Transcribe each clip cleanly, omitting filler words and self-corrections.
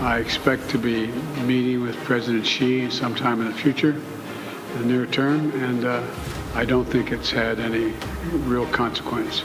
I expect to be meeting with President Xi sometime in the future, in the near term, and I don't think it's had any real consequence.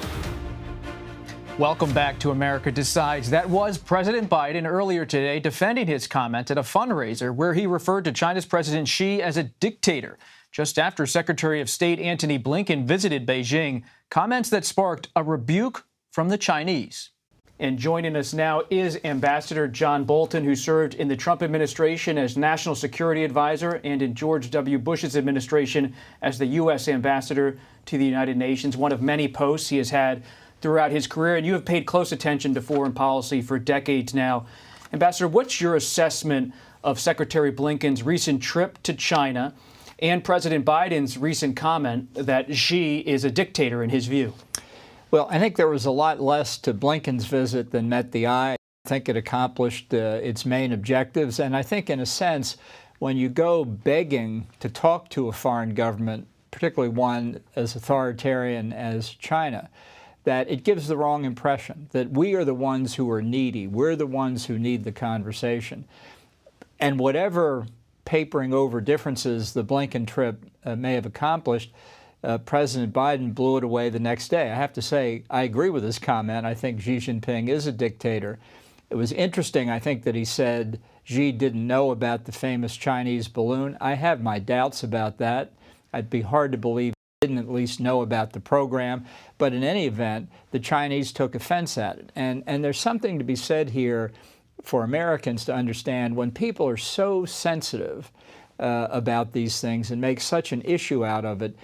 Welcome back to America Decides. That was President Biden earlier today defending his comment at a fundraiser where he referred to China's President Xi as a dictator, just after Secretary of State Antony Blinken visited Beijing, comments that sparked a rebuke from the Chinese. And joining us now is Ambassador John Bolton, who served in the Trump administration as National Security Advisor and in George W. Bush's administration as the U.S. Ambassador to the United Nations, one of many posts he has had throughout his career. And you have paid close attention to foreign policy for decades now. Ambassador, what's your assessment of Secretary Blinken's recent trip to China and President Biden's recent comment that Xi is a dictator in his view? Well, I think there was a lot less to Blinken's visit than met the eye. I think it accomplished its main objectives. And I think, in a sense, when you go begging to talk to a foreign government, particularly one as authoritarian as China, that it gives the wrong impression, that we are the ones who are needy. We're the ones who need the conversation. And whatever papering over differences the Blinken trip may have accomplished, President Biden blew it away the next day. I have to say, I agree with his comment. I think Xi Jinping is a dictator. It was interesting, I think, that he said Xi didn't know about the famous Chinese balloon. I have my doubts about that. It'd be hard to believe he didn't at least know about the program. But in any event, the Chinese took offense at it. And there's something to be said here for Americans to understand. When people are so sensitive about these things and make such an issue out of it,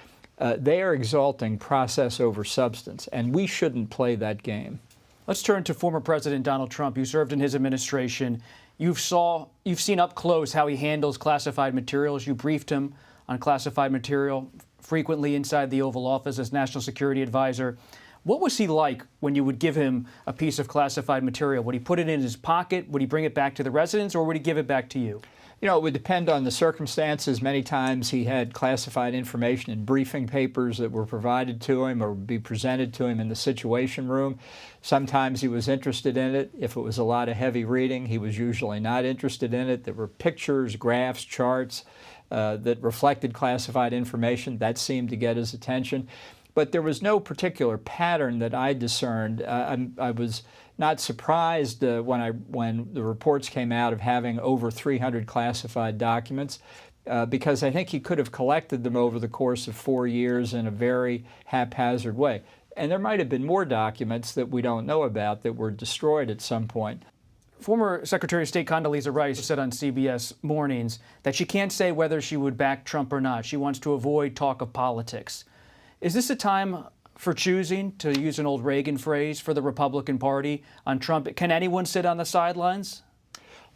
they are exalting process over substance, and we shouldn't play that game. Let's turn to former President Donald Trump. You served in his administration. You've seen up close how he handles classified materials. You briefed him on classified material frequently inside the Oval Office as National Security Advisor. What was he like when you would give him a piece of classified material? Would he put it in his pocket? Would he bring it back to the residence, or would he give it back to you? You know, it would depend on the circumstances. Many times he had classified information in briefing papers that were provided to him or would be presented to him in the Situation Room. Sometimes he was interested in it. If it was a lot of heavy reading, he was usually not interested in it. There were pictures, graphs, charts that reflected classified information. That seemed to get his attention. But there was no particular pattern that I discerned. I was not surprised when the reports came out of having over 300 classified documents, because I think he could have collected them over the course of 4 years in a very haphazard way. And there might have been more documents that we don't know about that were destroyed at some point. Former Secretary of State Condoleezza Rice said on CBS Mornings that she can't say whether she would back Trump or not. She wants to avoid talk of politics. Is this a time for choosing, to use an old Reagan phrase, for the Republican Party on Trump? Can anyone sit on the sidelines?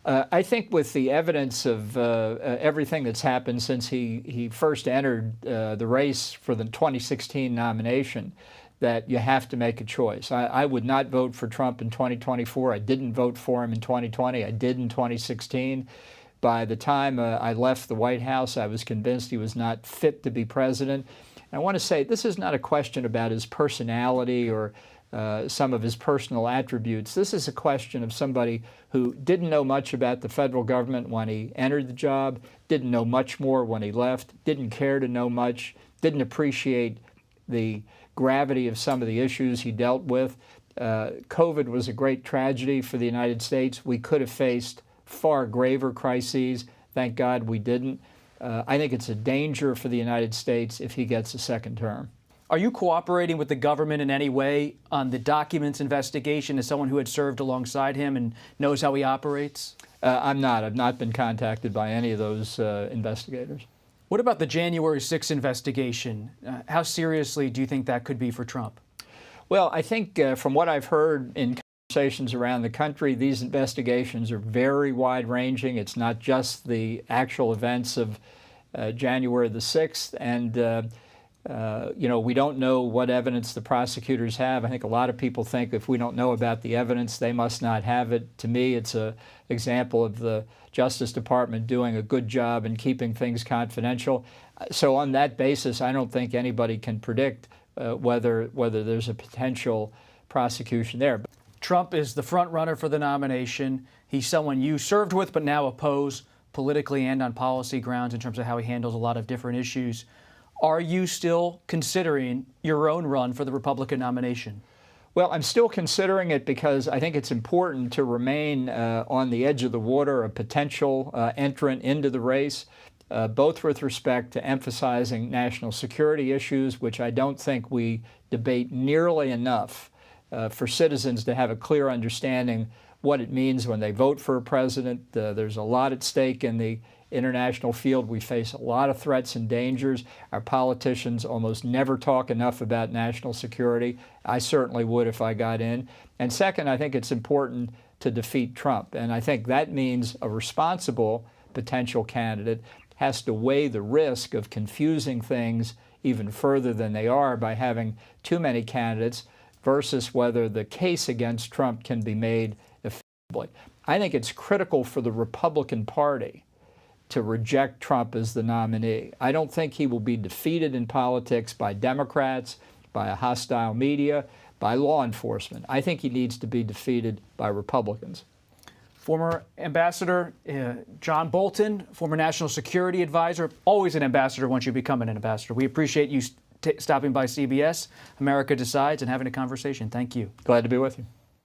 I think with the evidence of everything that's happened since he first entered the race for the 2016 nomination, that you have to make a choice. I would not vote for Trump in 2024. I didn't vote for him in 2020. I did in 2016. By the time I left the White House, I was convinced he was not fit to be president. I want to say this is not a question about his personality or some of his personal attributes. This is a question of somebody who didn't know much about the federal government when he entered the job, didn't know much more when he left, didn't care to know much, didn't appreciate the gravity of some of the issues he dealt with. COVID was a great tragedy for the United States. We could have faced far graver crises. Thank God we didn't. I think it's a danger for the United States if he gets a second term. Are you cooperating with the government in any way on the documents investigation as someone who had served alongside him and knows how he operates? I'm not. I've not been contacted by any of those investigators. What about the January 6th investigation? How seriously do you think that could be for Trump? Well, I think from what I've heard in conversations around the country, these investigations are very wide-ranging. It's not just the actual events of January the 6th. And, you know, we don't know what evidence the prosecutors have. I think a lot of people think if we don't know about the evidence, they must not have it. To me, it's an example of the Justice Department doing a good job in keeping things confidential. So on that basis, I don't think anybody can predict whether there's a potential prosecution there. Trump is the front runner for the nomination. He's someone you served with but now oppose politically and on policy grounds in terms of how he handles a lot of different issues. Are you still considering your own run for the Republican nomination? Well, I'm still considering it because I think it's important to remain on the edge of the water, a potential entrant into the race, both with respect to emphasizing national security issues, which I don't think we debate nearly enough for citizens to have a clear understanding what it means when they vote for a president. There's a lot at stake in the international field. We face a lot of threats and dangers. Our politicians almost never talk enough about national security. I certainly would if I got in. And second, I think it's important to defeat Trump. And I think that means a responsible potential candidate has to weigh the risk of confusing things even further than they are by having too many candidates versus whether the case against Trump can be made effectively. I think it's critical for the Republican Party to reject Trump as the nominee. I don't think he will be defeated in politics by Democrats, by a hostile media, by law enforcement. I think he needs to be defeated by Republicans. Former Ambassador John Bolton, former National Security Advisor, always an ambassador once you become an ambassador. We appreciate you stopping by CBS, America Decides, and having a conversation. Thank you. Glad to be with you.